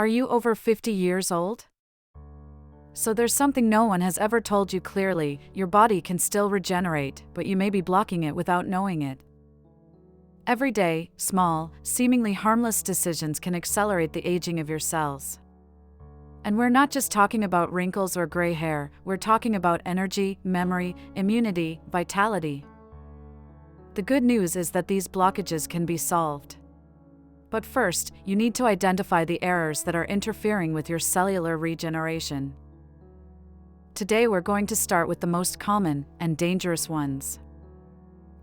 Are you over 50 years old? So there's something no one has ever told you clearly: your body can still regenerate, but you may be blocking it without knowing it. Every day, small, seemingly harmless decisions can accelerate the aging of your cells. And we're not just talking about wrinkles or gray hair, we're talking about energy, memory, immunity, vitality. The good news is that these blockages can be solved. But first, you need to identify the errors that are interfering with your cellular regeneration. Today we're going to start with the most common and dangerous ones.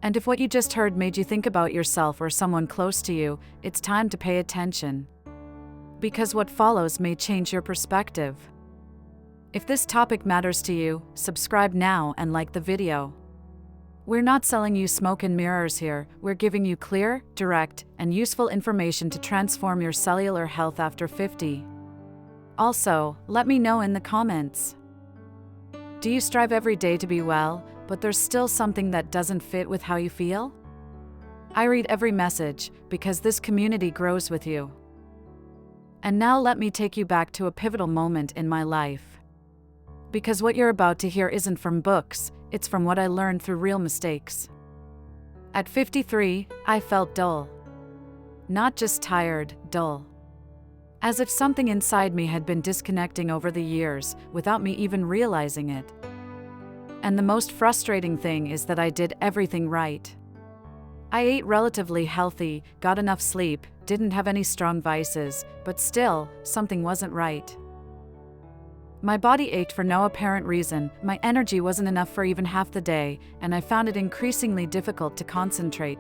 And if what you just heard made you think about yourself or someone close to you, it's time to pay attention. Because what follows may change your perspective. If this topic matters to you, subscribe now and like the video. We're not selling you smoke and mirrors here, we're giving you clear, direct, and useful information to transform your cellular health after 50. Also, let me know in the comments. Do you strive every day to be well, but there's still something that doesn't fit with how you feel? I read every message, because this community grows with you. And now let me take you back to a pivotal moment in my life. Because what you're about to hear isn't from books, it's from what I learned through real mistakes. At 53, I felt dull. Not just tired, dull. As if something inside me had been disconnecting over the years, without me even realizing it. And the most frustrating thing is that I did everything right. I ate relatively healthy, got enough sleep, didn't have any strong vices, but still, something wasn't right. My body ached for no apparent reason, my energy wasn't enough for even half the day, and I found it increasingly difficult to concentrate.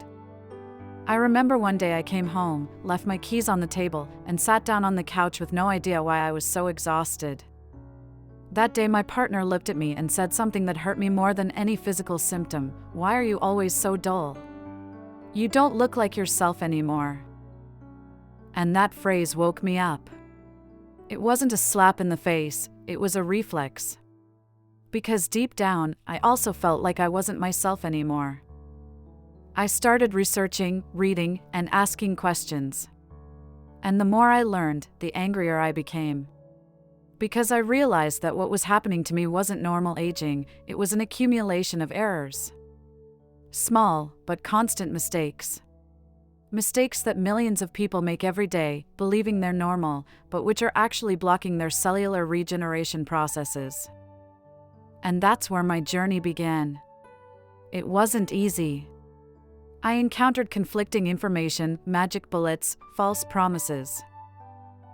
I remember one day I came home, left my keys on the table, and sat down on the couch with no idea why I was so exhausted. That day my partner looked at me and said something that hurt me more than any physical symptom: "Why are you always so dull? You don't look like yourself anymore." And that phrase woke me up. It wasn't a slap in the face, it was a reflex. Because deep down, I also felt like I wasn't myself anymore. I started researching, reading, and asking questions. And the more I learned, the angrier I became. Because I realized that what was happening to me wasn't normal aging, it was an accumulation of errors. Small, but constant mistakes. Mistakes that millions of people make every day, believing they're normal, but which are actually blocking their cellular regeneration processes. And that's where my journey began. It wasn't easy. I encountered conflicting information, magic bullets, false promises.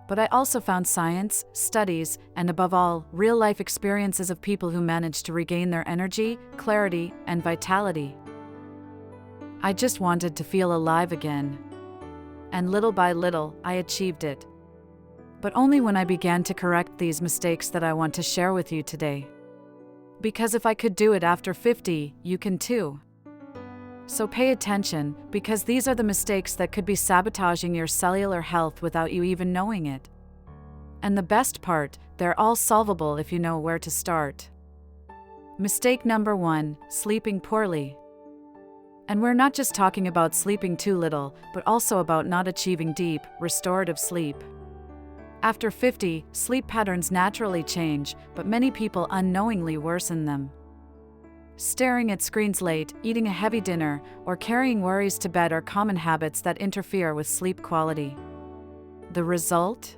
But I also found science, studies, and above all, real-life experiences of people who managed to regain their energy, clarity, and vitality. I just wanted to feel alive again. And little by little, I achieved it. But only when I began to correct these mistakes that I want to share with you today. Because if I could do it after 50, you can too. So pay attention, because these are the mistakes that could be sabotaging your cellular health without you even knowing it. And the best part, they're all solvable if you know where to start. Mistake number 1, sleeping poorly. And we're not just talking about sleeping too little, but also about not achieving deep, restorative sleep. After 50, sleep patterns naturally change, but many people unknowingly worsen them. Staring at screens late, eating a heavy dinner, or carrying worries to bed are common habits that interfere with sleep quality. The result?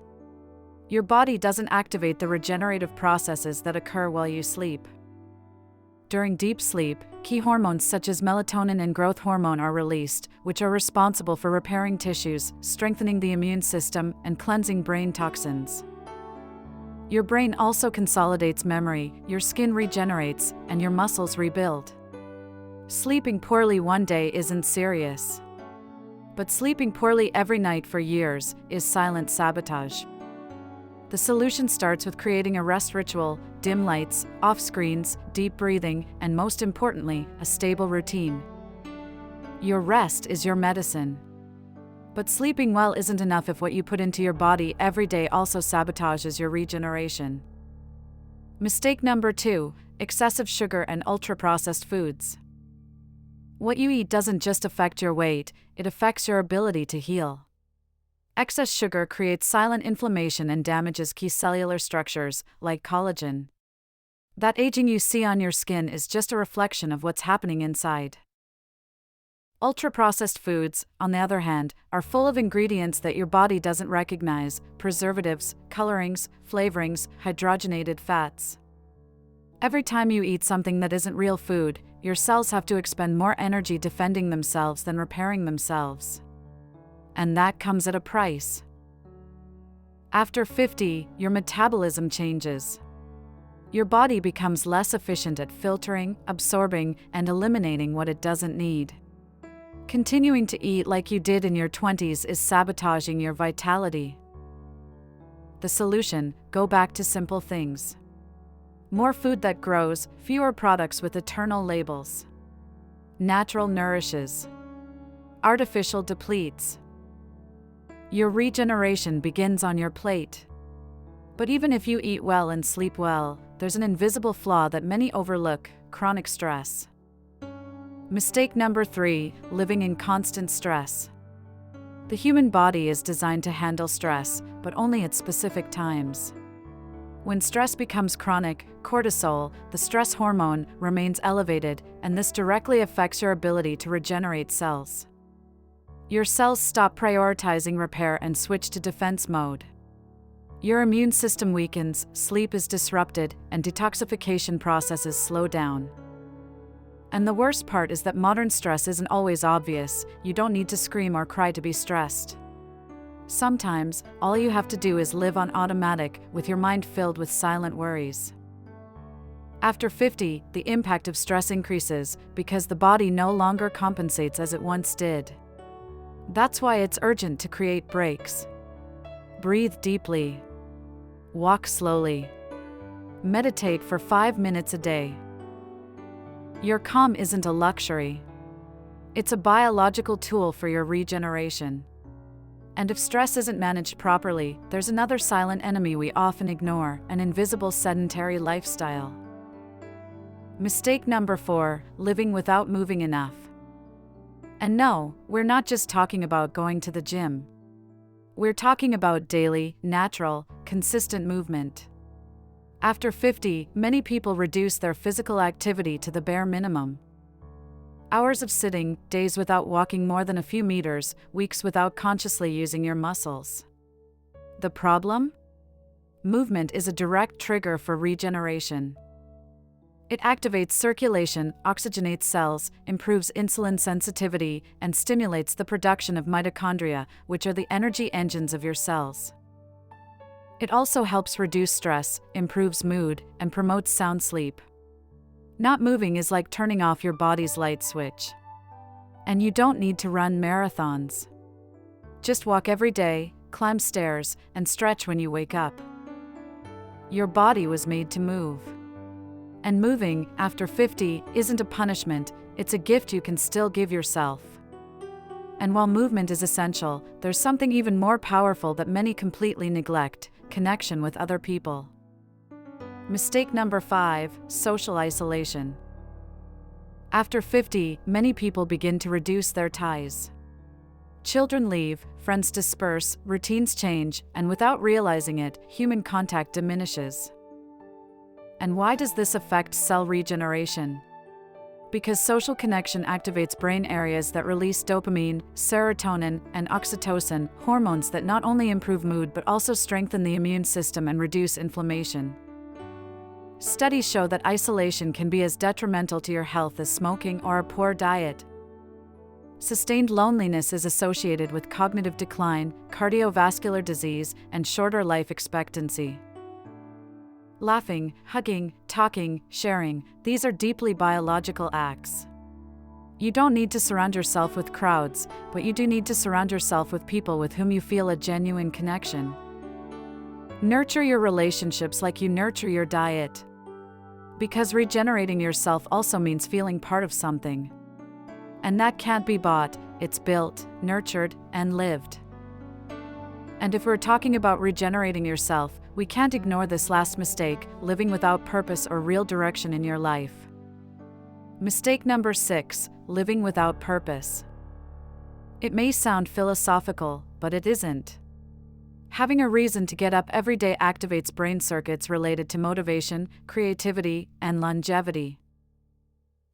Your body doesn't activate the regenerative processes that occur while you sleep. During deep sleep, key hormones such as melatonin and growth hormone are released, which are responsible for repairing tissues, strengthening the immune system, and cleansing brain toxins. Your brain also consolidates memory, your skin regenerates, and your muscles rebuild. Sleeping poorly one day isn't serious. But sleeping poorly every night for years is silent sabotage. The solution starts with creating a rest ritual: dim lights, off screens, deep breathing, and most importantly, a stable routine. Your rest is your medicine. But sleeping well isn't enough if what you put into your body every day also sabotages your regeneration. Mistake number 2, excessive sugar and ultra-processed foods. What you eat doesn't just affect your weight, it affects your ability to heal. Excess sugar creates silent inflammation and damages key cellular structures, like collagen. That aging you see on your skin is just a reflection of what's happening inside. Ultra-processed foods, on the other hand, are full of ingredients that your body doesn't recognize: preservatives, colorings, flavorings, hydrogenated fats. Every time you eat something that isn't real food, your cells have to expend more energy defending themselves than repairing themselves. And that comes at a price. After 50, your metabolism changes. Your body becomes less efficient at filtering, absorbing, and eliminating what it doesn't need. Continuing to eat like you did in your 20s is sabotaging your vitality. The solution: go back to simple things. More food that grows, fewer products with eternal labels. Natural nourishes. Artificial depletes. Your regeneration begins on your plate. But even if you eat well and sleep well, there's an invisible flaw that many overlook: chronic stress. Mistake number 3: living in constant stress. The human body is designed to handle stress, but only at specific times. When stress becomes chronic, cortisol, the stress hormone, remains elevated, and this directly affects your ability to regenerate cells. Your cells stop prioritizing repair and switch to defense mode. Your immune system weakens, sleep is disrupted, and detoxification processes slow down. And the worst part is that modern stress isn't always obvious. You don't need to scream or cry to be stressed. Sometimes, all you have to do is live on automatic, with your mind filled with silent worries. After 50, the impact of stress increases, because the body no longer compensates as it once did. That's why it's urgent to create breaks. Breathe deeply. Walk slowly. Meditate for 5 minutes a day. Your calm isn't a luxury. It's a biological tool for your regeneration. And if stress isn't managed properly, there's another silent enemy we often ignore: an invisible sedentary lifestyle. Mistake number 4: living without moving enough. And no, we're not just talking about going to the gym. We're talking about daily, natural, consistent movement. After 50, many people reduce their physical activity to the bare minimum. Hours of sitting, days without walking more than a few meters, weeks without consciously using your muscles. The problem? Movement is a direct trigger for regeneration. It activates circulation, oxygenates cells, improves insulin sensitivity, and stimulates the production of mitochondria, which are the energy engines of your cells. It also helps reduce stress, improves mood, and promotes sound sleep. Not moving is like turning off your body's light switch. And you don't need to run marathons. Just walk every day, climb stairs, and stretch when you wake up. Your body was made to move. And moving, after 50, isn't a punishment, it's a gift you can still give yourself. And while movement is essential, there's something even more powerful that many completely neglect: connection with other people. Mistake number 5: social isolation. After 50, many people begin to reduce their ties. Children leave, friends disperse, routines change, and without realizing it, human contact diminishes. And why does this affect cell regeneration? Because social connection activates brain areas that release dopamine, serotonin, and oxytocin, hormones that not only improve mood but also strengthen the immune system and reduce inflammation. Studies show that isolation can be as detrimental to your health as smoking or a poor diet. Sustained loneliness is associated with cognitive decline, cardiovascular disease, and shorter life expectancy. Laughing, hugging, talking, sharing, these are deeply biological acts. You don't need to surround yourself with crowds, but you do need to surround yourself with people with whom you feel a genuine connection. Nurture your relationships like you nurture your diet. Because regenerating yourself also means feeling part of something. And that can't be bought, it's built, nurtured, and lived. And if we're talking about regenerating yourself, we can't ignore this last mistake: living without purpose or real direction in your life. Mistake number 6: living without purpose. It may sound philosophical, but it isn't. Having a reason to get up every day activates brain circuits related to motivation, creativity, and longevity.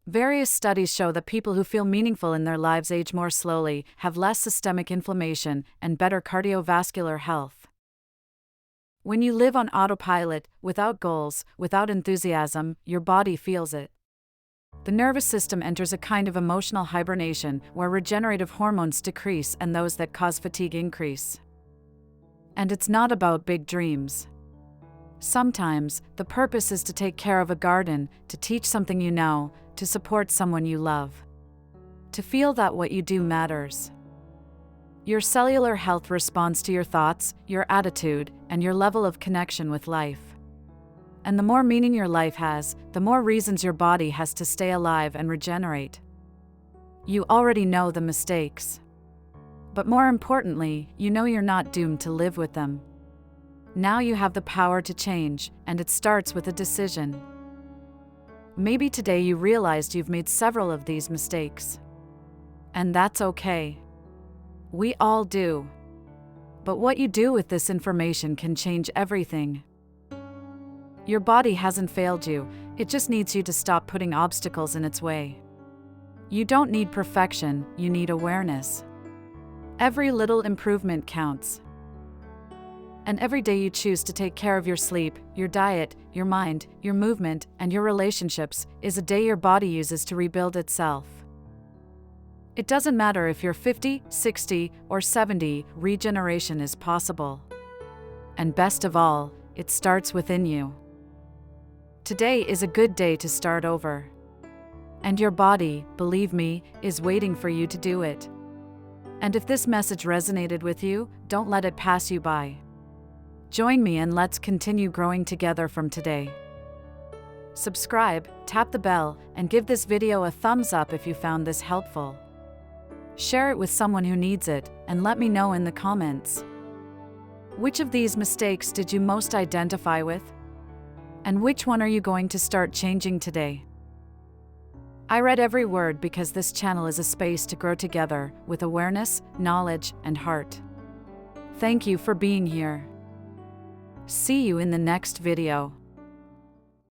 Various studies show that people who feel meaningful in their lives age more slowly, have less systemic inflammation, and better cardiovascular health. When you live on autopilot, without goals, without enthusiasm, your body feels it. The nervous system enters a kind of emotional hibernation where regenerative hormones decrease and those that cause fatigue increase. And it's not about big dreams. Sometimes, the purpose is to take care of a garden, to teach something you know, to support someone you love. To feel that what you do matters. Your cellular health responds to your thoughts, your attitude, and your level of connection with life. And the more meaning your life has, the more reasons your body has to stay alive and regenerate. You already know the mistakes. But more importantly, you know you're not doomed to live with them. Now you have the power to change, and it starts with a decision. Maybe today you realized you've made several of these mistakes. And that's okay. We all do. But what you do with this information can change everything. Your body hasn't failed you, it just needs you to stop putting obstacles in its way. You don't need perfection, you need awareness. Every little improvement counts. And every day you choose to take care of your sleep, your diet, your mind, your movement, and your relationships is a day your body uses to rebuild itself. It doesn't matter if you're 50, 60, or 70, regeneration is possible. And best of all, it starts within you. Today is a good day to start over. And your body, believe me, is waiting for you to do it. And if this message resonated with you, don't let it pass you by. Join me and let's continue growing together from today. Subscribe, tap the bell, and give this video a thumbs up if you found this helpful. Share it with someone who needs it, and let me know in the comments. Which of these mistakes did you most identify with? And which one are you going to start changing today? I read every word because this channel is a space to grow together with awareness, knowledge, and heart. Thank you for being here. See you in the next video.